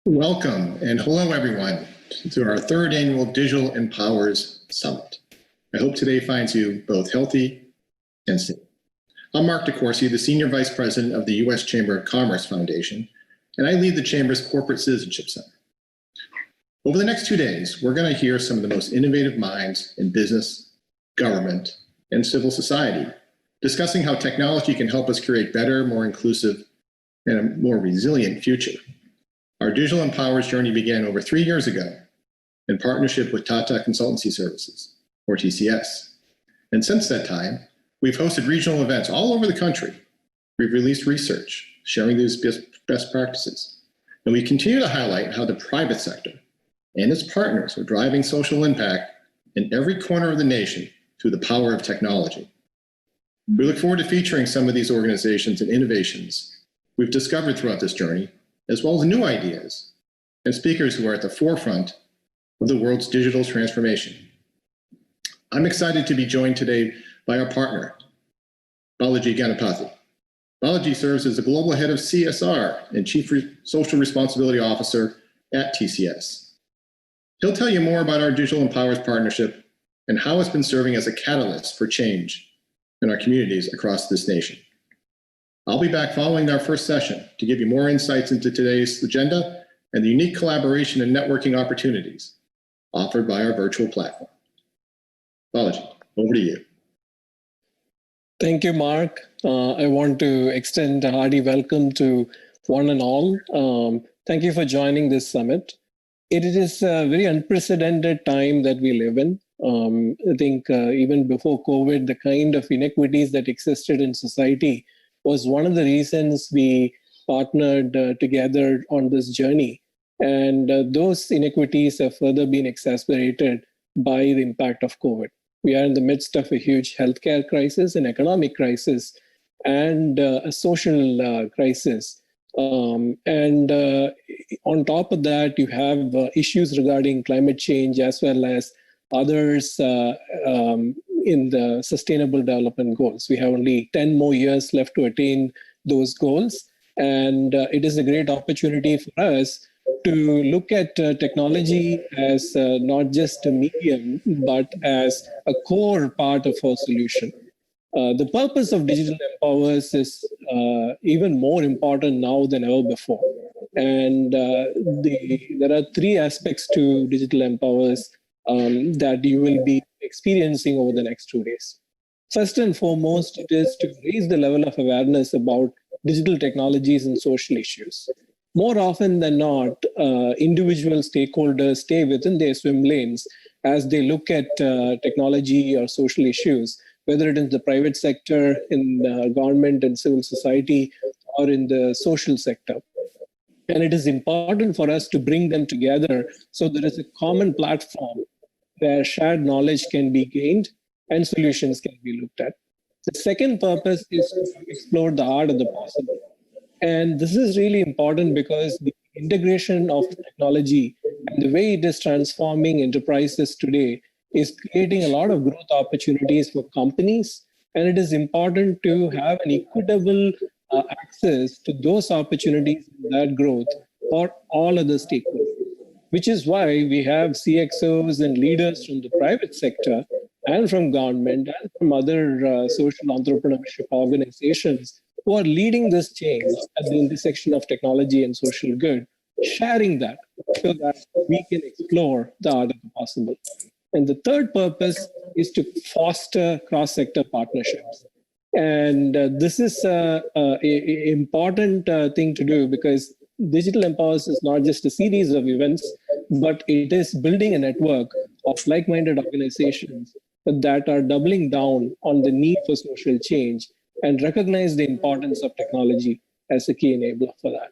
Welcome and hello everyone to our third annual Digital Empowers Summit. I hope today finds you both healthy and safe. I'm Mark DeCourcy, the Senior Vice President of the U.S. Chamber of Commerce Foundation, and I lead the Chamber's Corporate Citizenship Center. Over the next 2 days, we're going to hear some of the most innovative minds in business, government, and civil society discussing how technology can help us create better, more inclusive, and a more resilient future. Our Digital Empowers journey began over 3 years ago in partnership with Tata Consultancy Services, or TCS. And since that time, we've hosted regional events all over the country. We've released research sharing these best practices. And we continue to highlight how the private sector and its partners are driving social impact in every corner of the nation through the power of technology. We look forward to featuring some of these organizations and innovations we've discovered throughout this journey, as well as new ideas and speakers who are at the forefront of the world's digital transformation. I'm excited to be joined today by our partner, Balaji Ganapathy. Balaji serves as the Global Head of CSR and Chief Social Responsibility Officer at TCS. He'll tell you more about our Digital Empowers partnership and how it's been serving as a catalyst for change in our communities across this nation. I'll be back following our first session to give you more insights into today's agenda and the unique collaboration and networking opportunities offered by our virtual platform. Balaji, over to you. Thank you, Mark. I want to extend a hearty welcome to one and all. Thank you for joining this summit. It is a very unprecedented time that we live in. I think even before COVID, the kind of inequities that existed in society was one of the reasons we partnered together on this journey. And those inequities have further been exacerbated by the impact of COVID. We are in the midst of a huge healthcare crisis, an economic crisis, and a social crisis. On top of that, you have issues regarding climate change as well as others in the Sustainable Development Goals. We have only 10 more years left to attain those goals. And it is a great opportunity for us to look at technology as not just a medium, but as a core part of our solution. The purpose of Digital Empowers is even more important now than ever before. And there are three aspects to Digital Empowers that you will be experiencing over the next 2 days. First and foremost, it is to raise the level of awareness about digital technologies and social issues. More often than not, individual stakeholders stay within their swim lanes as they look at technology or social issues, whether it is the private sector, in government and civil society, or in the social sector. And it is important for us to bring them together so there is a common platform where shared knowledge can be gained and solutions can be looked at. The second purpose is to explore the art of the possible. And this is really important because the integration of technology and the way it is transforming enterprises today is creating a lot of growth opportunities for companies. And it is important to have an equitable access to those opportunities and that growth for all other stakeholders, which is why we have CXOs and leaders from the private sector and from government and from other social entrepreneurship organizations who are leading this change at the intersection of technology and social good, sharing that so that we can explore the art of the possible. And the third purpose is to foster cross-sector partnerships. And this is an important thing to do because Digital Empowers is not just a series of events, but it is building a network of like-minded organizations that are doubling down on the need for social change and recognize the importance of technology as a key enabler for that.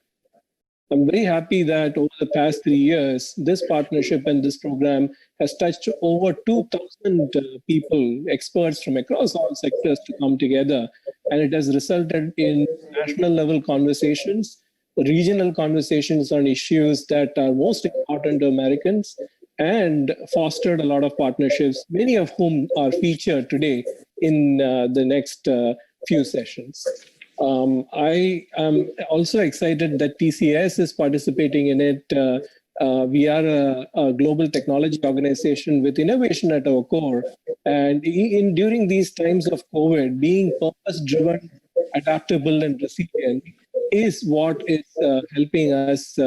I'm very happy that over the past 3 years, this partnership and this program has touched over 2,000 people, experts from across all sectors to come together. And it has resulted in national level conversations, regional conversations on issues that are most important to Americans, and fostered a lot of partnerships, many of whom are featured today in the next few sessions. I am also excited that TCS is participating in it. We are a global technology organization with innovation at our core. And during these times of COVID, being purpose-driven, adaptable, and resilient is what is helping us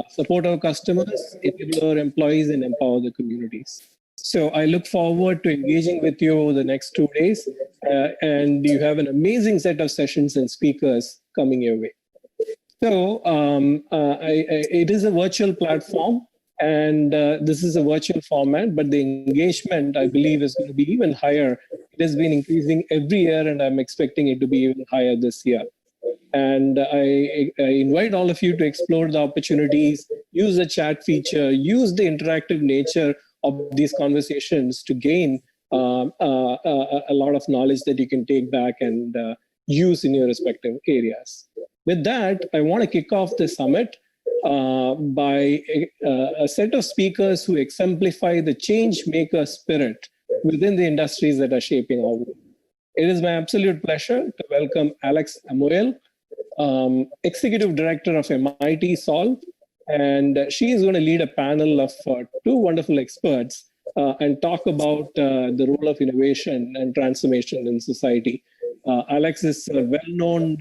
support our customers, enable our employees, and empower the communities. So I look forward to engaging with you over the next 2 days. And you have an amazing set of sessions and speakers coming your way. So it is a virtual platform, and this is a virtual format, but the engagement, I believe, is going to be even higher. It has been increasing every year, and I'm expecting it to be even higher this year. And I invite all of you to explore the opportunities, use the chat feature, use the interactive nature of these conversations to gain a lot of knowledge that you can take back and use in your respective areas. With that, I want to kick off the summit by a set of speakers who exemplify the change maker spirit within the industries that are shaping our world. It is my absolute pleasure to welcome Alex Amouyel, Executive Director of MIT Solve, and she is going to lead a panel of two wonderful experts and talk about the role of innovation and transformation in society. Alex is a well-known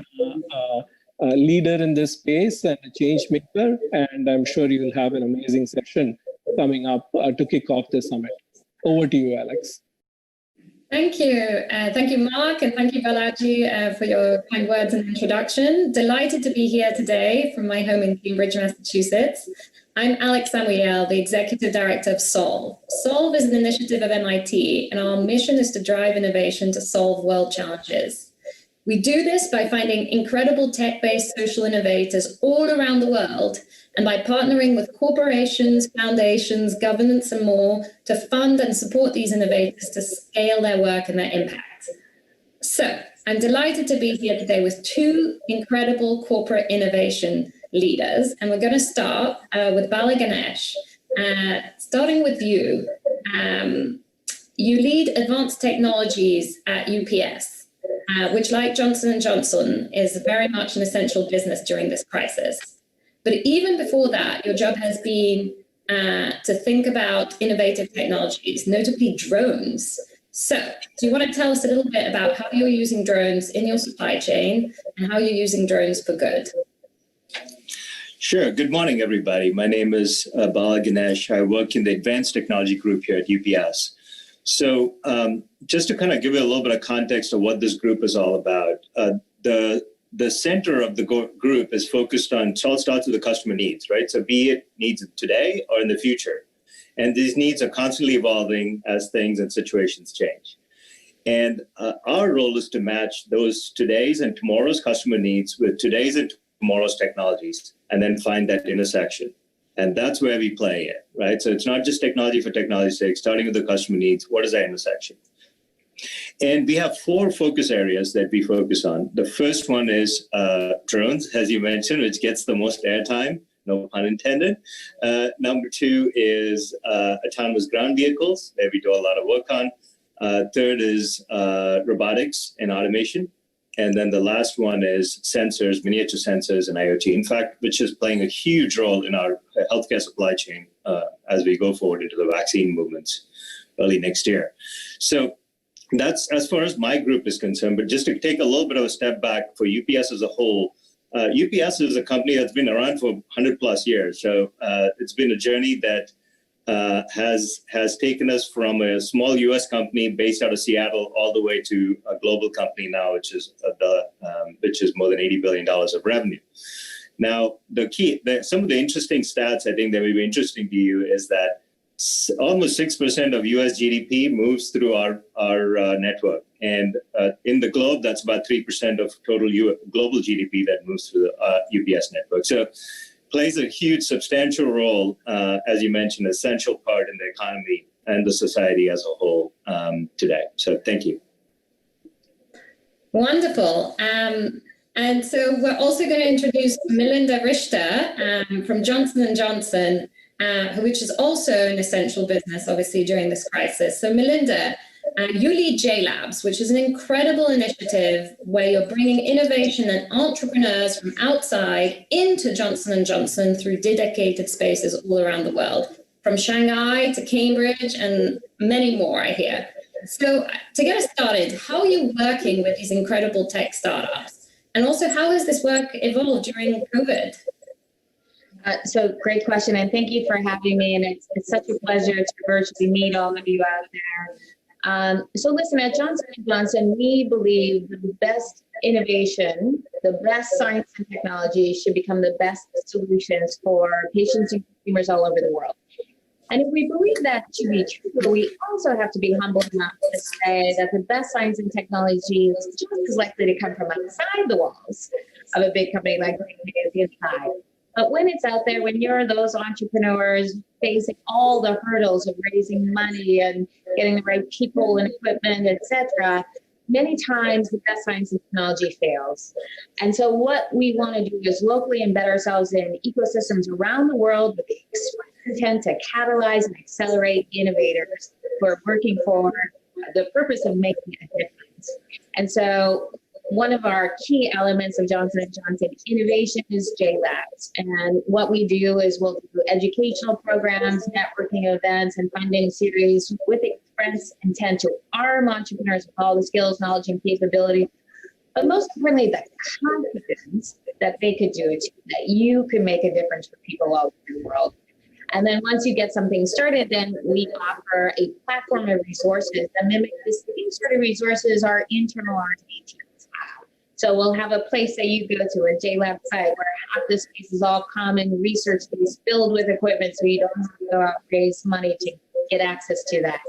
leader in this space and a change maker, and I'm sure you will have an amazing session coming up to kick off this summit. Over to you, Alex. Thank you. Thank you, Mark, and thank you, Balaji, for your kind words and introduction. Delighted to be here today from my home in Cambridge, Massachusetts. I'm Alex Amouyel, the Executive Director of Solve. Solve is an initiative of MIT, and our mission is to drive innovation to solve world challenges. We do this by finding incredible tech-based social innovators all around the world, and by partnering with corporations, foundations, governments, and more to fund and support these innovators to scale their work and their impact. So I'm delighted to be here today with two incredible corporate innovation leaders, and we're going to start with Balaganesh. Starting with you, you lead advanced technologies at UPS, which, like Johnson & Johnson, is very much an essential business during this crisis. But even before that, your job has been to think about innovative technologies, notably drones. So do you want to tell us a little bit about how you're using drones in your supply chain and how you're using drones for good? Sure. Good morning, everybody. My name is Balaganesh. I work in the advanced technology group here at UPS. So just to kind of give you a little bit of context of what this group is all about, the center of the group is focused on all starts with the customer needs, right? So be it needs today or in the future. And these needs are constantly evolving as things and situations change. And our role is to match those today's and tomorrow's customer needs with today's and tomorrow's technologies, and then find that intersection. And that's where we play it, right? So it's not just technology for technology's sake, starting with the customer needs. What is that intersection? And we have four focus areas that we focus on. The first one is drones, as you mentioned, which gets the most airtime, no pun intended. Number two is autonomous ground vehicles, that we do a lot of work on. Third is robotics and automation. And then the last one is sensors, miniature sensors, and IoT, in fact, which is playing a huge role in our healthcare supply chain as we go forward into the vaccine movements early next year. So that's as far as my group is concerned. But just to take a little bit of a step back for UPS as a whole, UPS is a company that's been around for 100 plus years. So it's been a journey that has taken us from a small US company based out of Seattle all the way to a global company now, which is more than $80 billion of revenue. Now, some of the interesting stats I think that may be interesting to you is that almost 6% of US GDP moves through our network. And in the globe, that's about 3% of total global GDP that moves through the UPS network. So plays a huge, substantial role, as you mentioned, essential part in the economy and the society as a whole today. So thank you. Wonderful. And so we're also going to introduce Melinda Richter from Johnson & Johnson, which is also an essential business, obviously, during this crisis. So Melinda, You lead JLABS, which is an incredible initiative where you're bringing innovation and entrepreneurs from outside into Johnson & Johnson through dedicated spaces all around the world, from Shanghai to Cambridge and many more, I hear. So to get us started, how are you working with these incredible tech startups? And also, how has this work evolved during COVID? So great question, and thank you for having me. And it's such a pleasure to virtually meet all of you out there. So listen, at Johnson & Johnson, we believe the best innovation, the best science and technology should become the best solutions for patients and consumers all over the world. And if we believe that to be true, we also have to be humble enough to say that the best science and technology is just as likely to come from outside the walls of a big company like the inside. But when it's out there, when you're those entrepreneurs facing all the hurdles of raising money and getting the right people and equipment, et cetera, many times the best science and technology fails. And so what we want to do is locally embed ourselves in ecosystems around the world with the intent to catalyze and accelerate innovators who are working for the purpose of making a difference. And so one of our key elements of Johnson & Johnson innovation is JLABS. And what we do is we'll do educational programs, networking events, and funding series with express intent to arm entrepreneurs with all the skills, knowledge, and capability. But most importantly, the confidence that they could do it, that you can make a difference for people all over the world. And then once you get something started, then we offer a platform of resources that mimic the same sort of resources our internal R&D teams have. So we'll have a place that you go to, a JLAB site, where half the space is all common research space filled with equipment, so you don't have to go out and raise money to get access to that.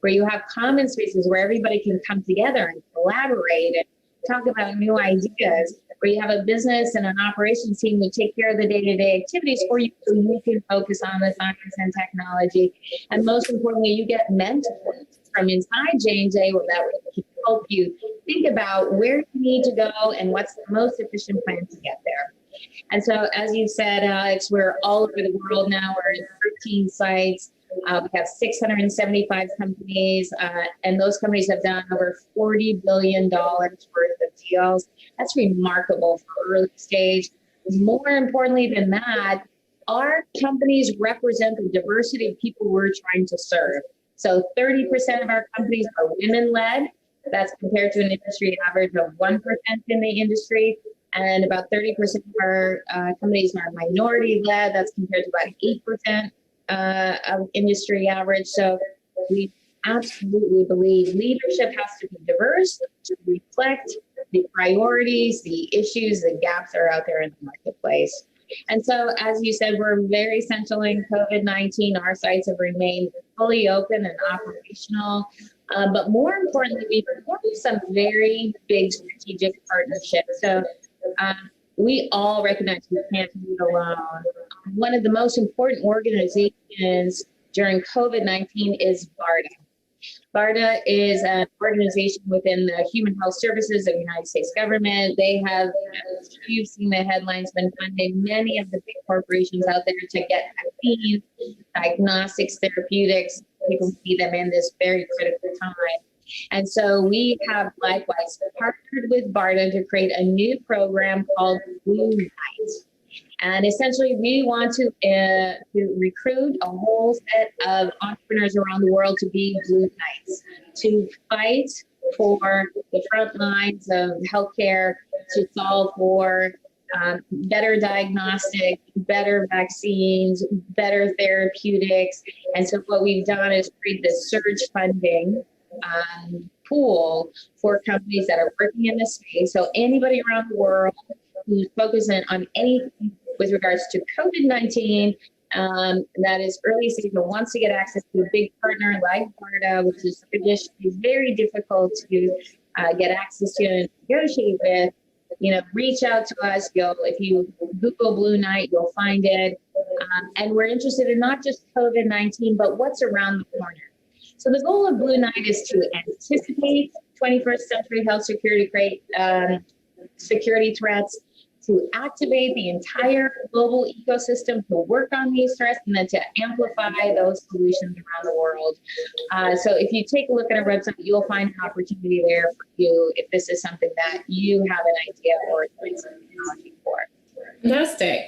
Where you have common spaces where everybody can come together and collaborate and talk about new ideas, where you have a business and an operations team who take care of the day-to-day activities for you, so you can focus on the science and technology. And most importantly, you get mentors from inside J&J that will help you think about where you need to go and what's the most efficient plan to get there. And so, as you said, Alex, we're all over the world now. We're in 13 sites. We have 675 companies, and those companies have done over $40 billion worth of deals. That's remarkable for early stage. More importantly than that, our companies represent the diversity of people we're trying to serve. So 30% of our companies are women-led. That's compared to an industry average of 1% in the industry. And about 30% of our companies are minority-led. That's compared to about 8% of industry average. So we absolutely believe leadership has to be diverse to reflect the priorities, the issues, the gaps that are out there in the marketplace. And so, as you said, we're very essential in COVID-19. Our sites have remained fully open and operational. But more importantly, we've formed some very big strategic partnerships. So we all recognize we can't do it alone. One of the most important organizations during COVID-19 is BARDA. BARDA is an organization within the Human Health Services of the United States government. They have, you've seen the headlines, been funding many of the big corporations out there to get vaccines, diagnostics, therapeutics. People need them in this very critical time. And so we have likewise partnered with BARDA to create a new program called Blue Knight. And essentially, we want to recruit a whole set of entrepreneurs around the world to be Blue Knights, to fight for the front lines of healthcare, to solve for better diagnostics, better vaccines, better therapeutics. And so what we've done is create this surge funding pool for companies that are working in this space. So anybody around the world who's focusing on anything with regards to COVID-19, that is early stage but wants to get access to a big partner like BARDA, which is traditionally very difficult to get access to and negotiate with, reach out to us. If you Google Blue Knight, you'll find it. And we're interested in not just COVID-19, but what's around the corner. So the goal of Blue Knight is to anticipate 21st century health security threats, to activate the entire global ecosystem to work on these threats and then to amplify those solutions around the world. So if you take a look at our website, you'll find an opportunity there for you if this is something that you have an idea or some technology for. Fantastic.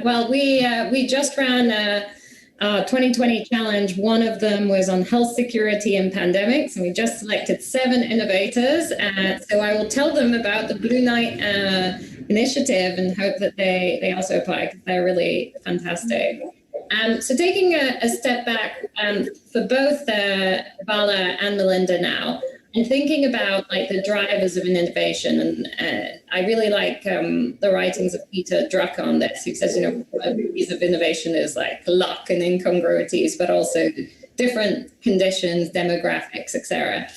Well, we just ran a 2020 challenge. One of them was on health security and pandemics, and we just selected 7 innovators. So I will tell them about the Blue Night initiative and hope that they also apply, because they're really fantastic. So taking a step back for both Bala and Melinda now, and thinking about like the drivers of an innovation, and I really like the writings of Peter Drucker on this, who says, a piece of innovation is like luck and incongruities, but also different conditions, demographics, etc.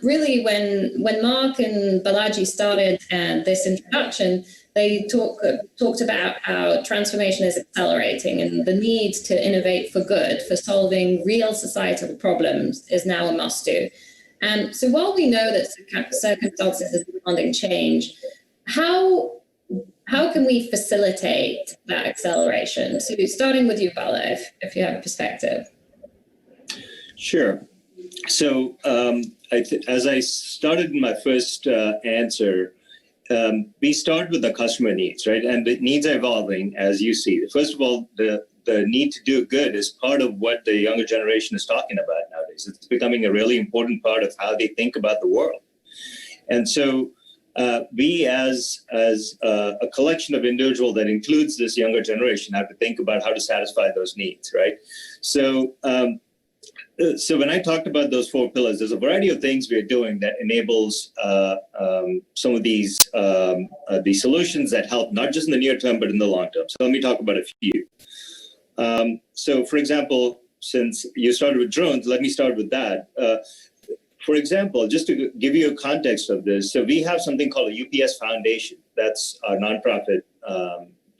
Really, when Mark and Balaji started this introduction, they talked about how transformation is accelerating and the need to innovate for good, for solving real societal problems, is now a must-do. So while we know that circumstances are demanding change, how can we facilitate that acceleration? So starting with you, Bala, if you have a perspective. Sure. So as I started in my first answer, we start with the customer needs, right? And the needs are evolving, as you see. First of all, the need to do good is part of what the younger generation is talking about nowadays. It's becoming a really important part of how they think about the world. And so we as a collection of individuals that includes this younger generation have to think about how to satisfy those needs, right? So when I talked about those 4 pillars, there's a variety of things we're doing that enables some of these solutions that help not just in the near term, but in the long term. So let me talk about a few. So for example, since you started with drones, let me start with that. For example, just to give you a context of this, so we have something called a UPS Foundation. That's our nonprofit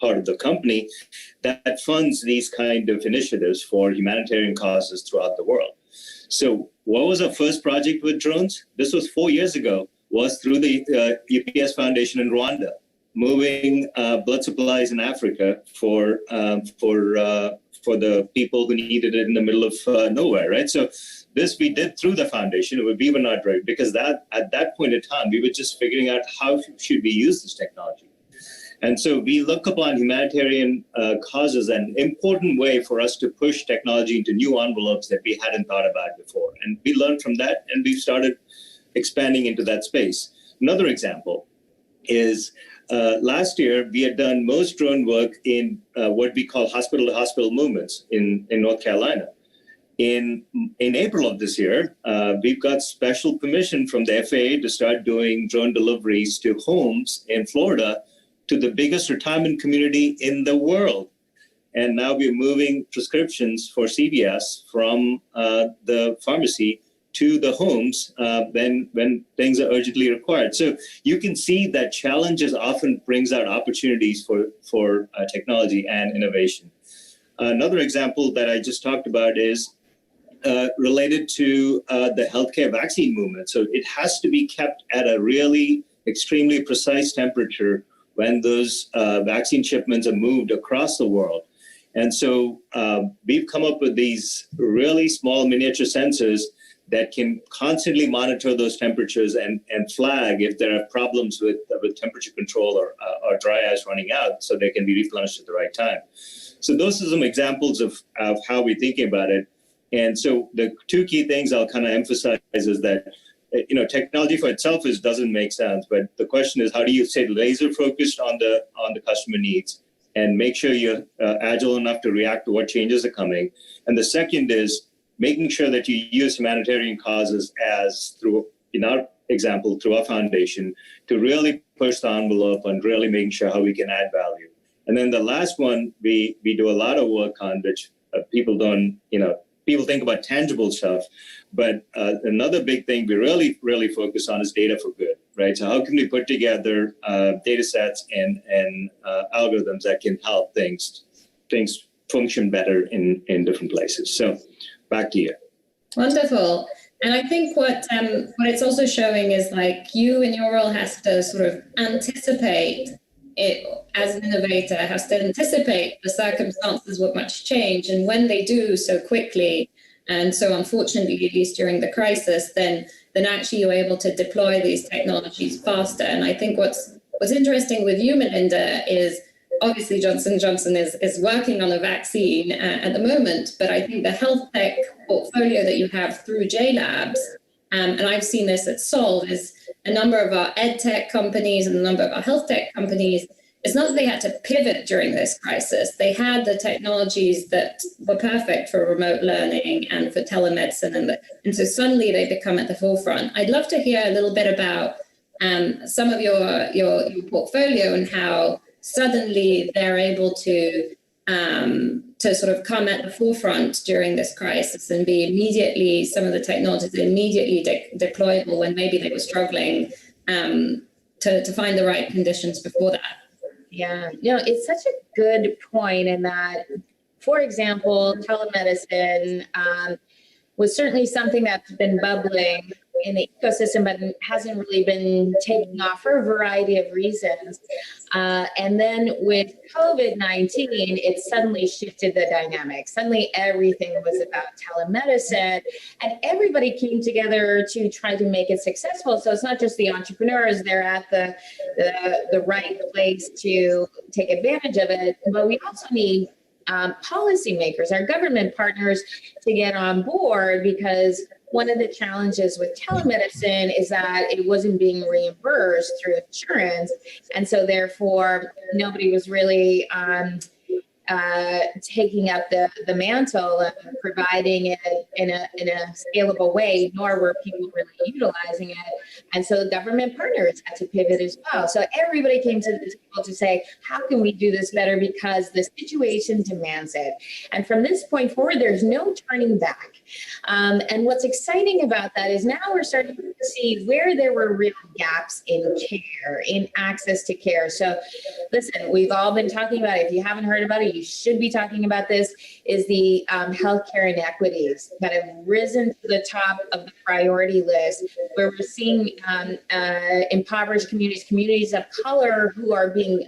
part of the company that funds these kind of initiatives for humanitarian causes throughout the world. So what was our first project with drones? This was 4 years ago, was through the UPS Foundation in Rwanda, moving blood supplies in Africa for the people who needed it in the middle of nowhere, right? So this we did through the foundation. We were not right, because at that point in time, we were just figuring out how should we use this technology. And so we look upon humanitarian causes an important way for us to push technology into new envelopes that we hadn't thought about before. And we learned from that, and we've started expanding into that space. Another example is last year, we had done most drone work in what we call hospital-to-hospital movements in North Carolina. In April of this year, we've got special permission from the FAA to start doing drone deliveries to homes in Florida, to the biggest retirement community in the world. And now we're moving prescriptions for CVS from the pharmacy to the homes when things are urgently required. So you can see that challenges often brings out opportunities for technology and innovation. Another example that I just talked about is related to the healthcare vaccine movement. So it has to be kept at a really extremely precise temperature when those vaccine shipments are moved across the world. And so we've come up with these really small miniature sensors that can constantly monitor those temperatures and flag if there are problems with temperature control or dry ice running out, so they can be replenished at the right time. So those are some examples of how we're thinking about it. And so the 2 key things I'll kind of emphasize is that technology for itself doesn't make sense, but the question is, how do you stay laser focused on the customer needs and make sure you're agile enough to react to what changes are coming? And the second is making sure that you use humanitarian causes in our example, through our foundation, to really push the envelope and really making sure how we can add value. And then the last one we do a lot of work on, which people don't, people think about tangible stuff, but another big thing we really focus on is data for good, right? So how can we put together data sets and algorithms that can help things function better in different places? So back to you. Wonderful. And I think what it's also showing is like you in your role has to sort of anticipate as an innovator, has to anticipate the circumstances what much change. And when they do so quickly, and so unfortunately, at least during the crisis, then actually you're able to deploy these technologies faster. And I think what's interesting with you, Melinda, is obviously Johnson & Johnson is working on a vaccine at the moment, but I think the health tech portfolio that you have through JLABS, and I've seen this at Solve, is a number of our ed tech companies and a number of our health tech companies. It's not that they had to pivot during this crisis. They had the technologies that were perfect for remote learning and for telemedicine. And so suddenly they become at the forefront. I'd love to hear a little bit about some of your portfolio and how suddenly they're able to sort of come at the forefront during this crisis and be immediately, some of the technologies immediately deployable when maybe they were struggling to find the right conditions before that. Yeah, it's such a good point in that, for example, telemedicine was certainly something that's been bubbling in the ecosystem, but hasn't really been taking off for a variety of reasons. And then with COVID-19, it suddenly shifted the dynamic. Suddenly everything was about telemedicine, and everybody came together to try to make it successful. So it's not just the entrepreneurs, they're at the right place to take advantage of it, but we also need policymakers, our government partners, to get on board, because one of the challenges with telemedicine is that it wasn't being reimbursed through insurance. And so therefore, nobody was really taking up the mantle of providing it in a scalable way, nor were people really utilizing it. And so government partners had to pivot as well. So everybody came to the table to say, how can we do this better, because the situation demands it. And from this point forward, there's no turning back. And what's exciting about that is now we're starting to see where there were real gaps in care, in access to care. So listen, we've all been talking about it. If you haven't heard about it, you should be talking about this, is the healthcare inequities that have risen to the top of the priority list, where we're seeing impoverished communities of color who are being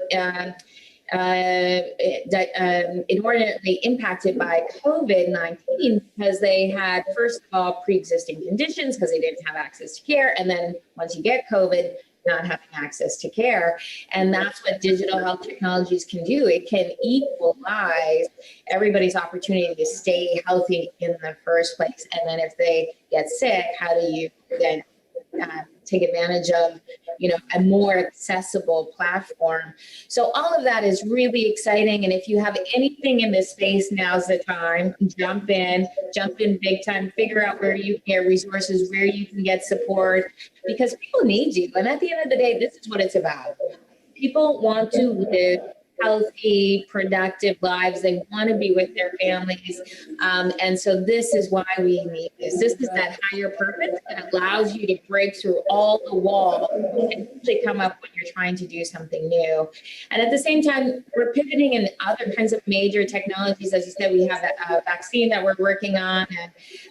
inordinately impacted by COVID-19 because they had, first of all, pre-existing conditions because they didn't have access to care. And then once you get COVID, not having access to care. And that's what digital health technologies can do. It can equalize everybody's opportunity to stay healthy in the first place. And then if they get sick, how do you then take advantage of, a more accessible platform? So all of that is really exciting. And if you have anything in this space, now's the time. Jump in big time, figure out where you can get resources, where you can get support, because people need you. And at the end of the day, this is what it's about. People want to live healthy, productive lives. They want to be with their families. And so this is why we need this. This is that higher purpose that allows you to break through all the walls and actually come up when you're trying to do something new. And at the same time, we're pivoting in other kinds of major technologies. As you said, we have a vaccine that we're working on.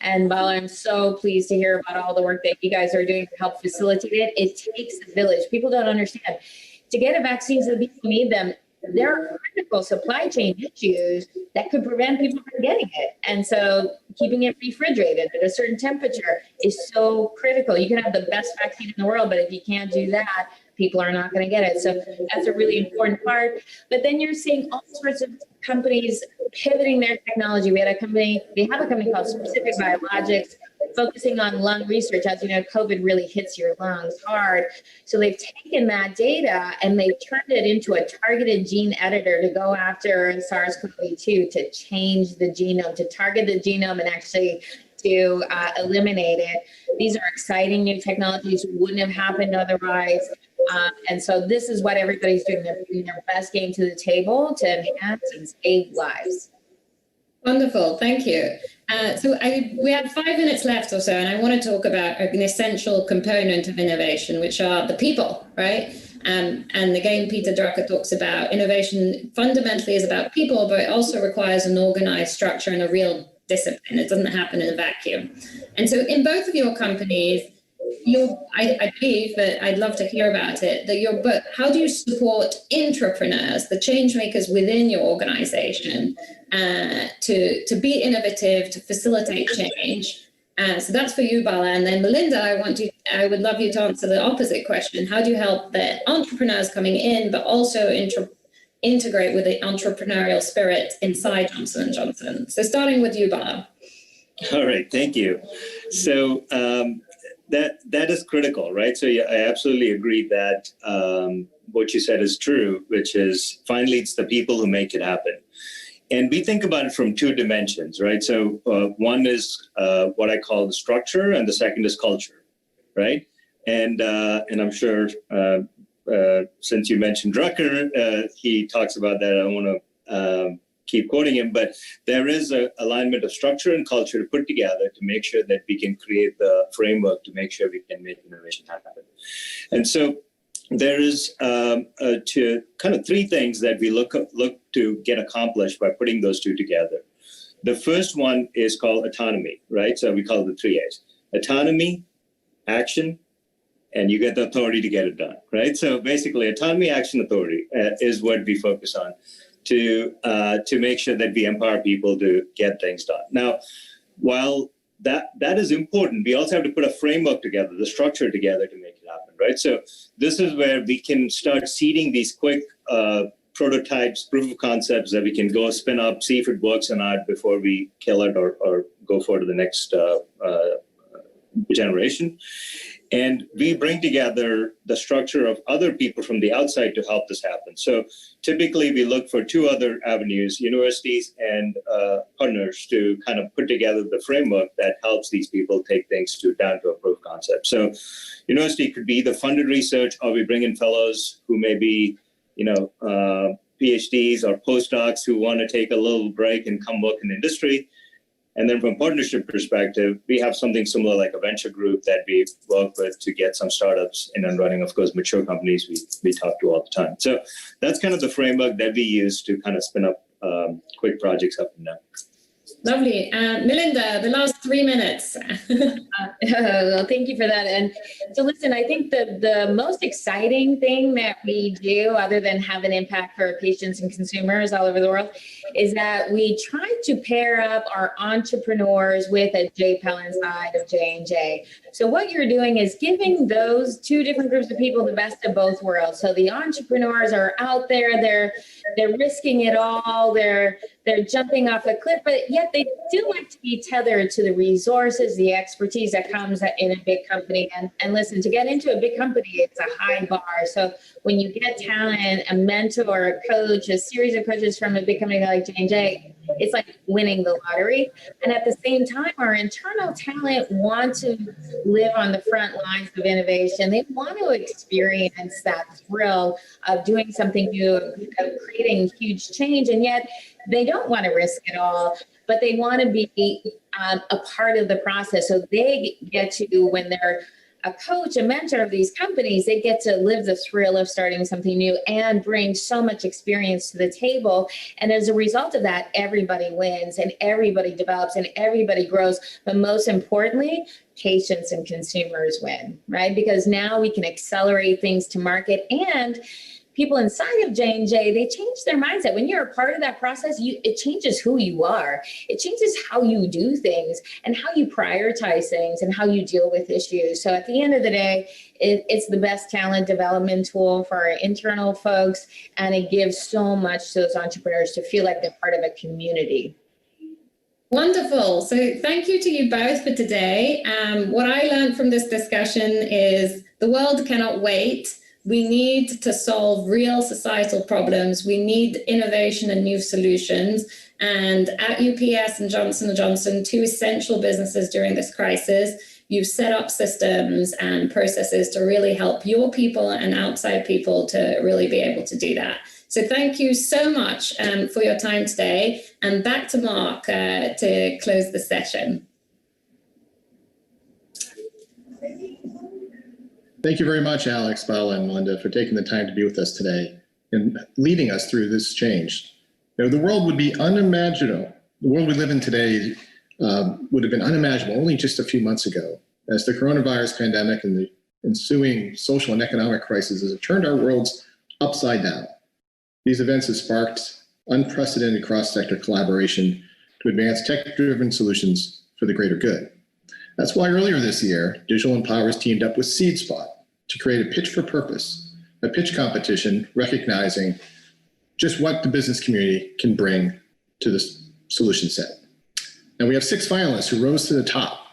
And Bala, I'm so pleased to hear about all the work that you guys are doing to help facilitate it. It takes a village. People don't understand. To get a vaccine to the people who need them, there are critical supply chain issues that could prevent people from getting it. And so keeping it refrigerated at a certain temperature is so critical. You can have the best vaccine in the world, but if you can't do that, people are not going to get it. So that's a really important part. But then you're seeing all sorts of companies pivoting their technology. We have a company called Specific Biologics, focusing on lung research. As you know, COVID really hits your lungs hard. So they've taken that data and they've turned it into a targeted gene editor to go after SARS-CoV-2, to change the genome, to target the genome and actually to eliminate it. These are exciting new technologies, wouldn't have happened otherwise. And so this is what everybody's doing. They're bringing their best game to the table to enhance and save lives. Wonderful, thank you. We have 5 minutes left or so, and I want to talk about an essential component of innovation, which are the people, right? And again, Peter Drucker talks about innovation fundamentally is about people, but it also requires an organized structure and a real discipline. It doesn't happen in a vacuum. And so in both of your companies, I believe, but I'd love to hear about it, that your book, how do you support intrapreneurs, the change makers within your organization, to be innovative, to facilitate change? So that's for you, Bala. And then Melinda, I would love you to answer the opposite question. How do you help the entrepreneurs coming in, but also integrate with the entrepreneurial spirit inside Johnson & Johnson? So starting with you, Bala. All right, thank you. So that is critical, right? So yeah, I absolutely agree that what you said is true, which is finally it's the people who make it happen. And we think about it from two dimensions, right? So one is what I call the structure, and the second is culture, right? And I'm sure since you mentioned Drucker, he talks about that. I don't want to keep quoting him, but there is an alignment of structure and culture to put together to make sure that we can create the framework to make sure we can make innovation happen. And so there is kind of three things that we look to get accomplished by putting those two together. The first one is called autonomy, right? So we call it the 3 A's: autonomy, action, and you get the authority to get it done, right? So basically, autonomy, action, authority is what we focus on to make sure that we empower people to get things done. Now, while that is important, we also have to put a framework together, the structure together to make it happen, right? So this is where we can start seeding these quick prototypes, proof of concepts that we can go spin up, see if it works or not before we kill it or go forward to the next generation. And we bring together the structure of other people from the outside to help this happen. So typically we look for two other avenues, universities and partners, to kind of put together the framework that helps these people take things down to a proof of concept. So university could be either funded research, or we bring in fellows who may be, PhDs or postdocs who want to take a little break and come work in the industry. And then from a partnership perspective, we have something similar like a venture group that we work with to get some startups in and running. Of course, mature companies we talk to all the time. So that's kind of the framework that we use to kind of spin up quick projects up and down. Lovely. Melinda, the last 3 minutes. Well, thank you for that. And so listen, I think the most exciting thing that we do, other than have an impact for patients and consumers all over the world, is that we try to pair up our entrepreneurs with a JPEL inside of J&J. So what you're doing is giving those two different groups of people the best of both worlds. So the entrepreneurs are out there, they're risking it all, they're jumping off a cliff, but yet they still like to be tethered to the resources, the expertise that comes in a big company. And listen, to get into a big company, it's a high bar. So when you get talent, a mentor, a coach, a series of coaches from a big company like J&J, it's like winning the lottery. And at the same time, our internal talent want to live on the front lines of innovation. They want to experience that thrill of doing something new, of creating huge change. And yet they don't want to risk it all, but they want to be a part of the process. So they get to, when they're a coach, a mentor of these companies, they get to live the thrill of starting something new and bring so much experience to the table. And as a result of that, everybody wins and everybody develops and everybody grows. But most importantly, patients and consumers win, right? Because now we can accelerate things to market, and people inside of J&J, they change their mindset. When you're a part of that process, it changes who you are. It changes how you do things and how you prioritize things and how you deal with issues. So at the end of the day, it's the best talent development tool for our internal folks, and it gives so much to those entrepreneurs to feel like they're part of a community. Wonderful. So thank you to you both for today. What I learned from this discussion is the world cannot wait. We need to solve real societal problems. We need innovation and new solutions. And at UPS and Johnson & Johnson, two essential businesses during this crisis, you've set up systems and processes to really help your people and outside people to really be able to do that. So thank you so much for your time today. And back to Mark to close the session. Thank you very much, Alex, Bala, and Melinda, for taking the time to be with us today and leading us through this change. The world would be unimaginable. The world we live in today would have been unimaginable only just a few months ago. as the coronavirus pandemic and the ensuing social and economic crisis has turned our worlds upside down. These events have sparked unprecedented cross-sector collaboration to advance tech-driven solutions for the greater good. That's why earlier this year, Digital Empowers teamed up with SeedSpot to create a Pitch for Purpose, a pitch competition recognizing just what the business community can bring to the solution set. Now we have 6 finalists who rose to the top,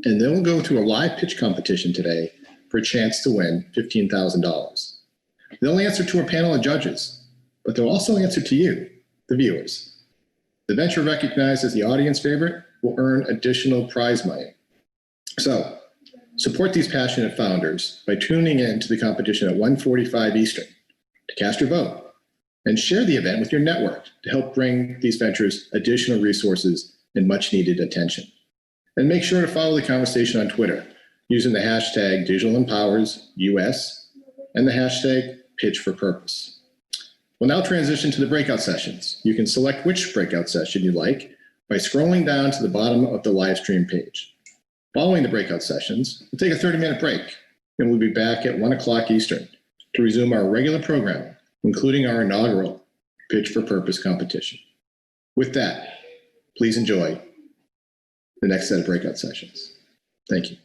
and they'll go to a live pitch competition today for a chance to win $15,000. They'll answer to a panel of judges, but they'll also answer to you, the viewers. The venture recognized as the audience favorite will earn additional prize money. So support these passionate founders by tuning in to the competition at 1:45 Eastern to cast your vote and share the event with your network to help bring these ventures additional resources and much needed attention. And make sure to follow the conversation on Twitter using the hashtag DigitalEmpowersUS and the hashtag PitchForPurpose. We'll now transition to the breakout sessions. You can select which breakout session you like by scrolling down to the bottom of the live stream page. Following the breakout sessions, we'll take a 30-minute break, and we'll be back at 1 o'clock Eastern to resume our regular programming, including our inaugural Pitch for Purpose competition. With that, please enjoy the next set of breakout sessions. Thank you.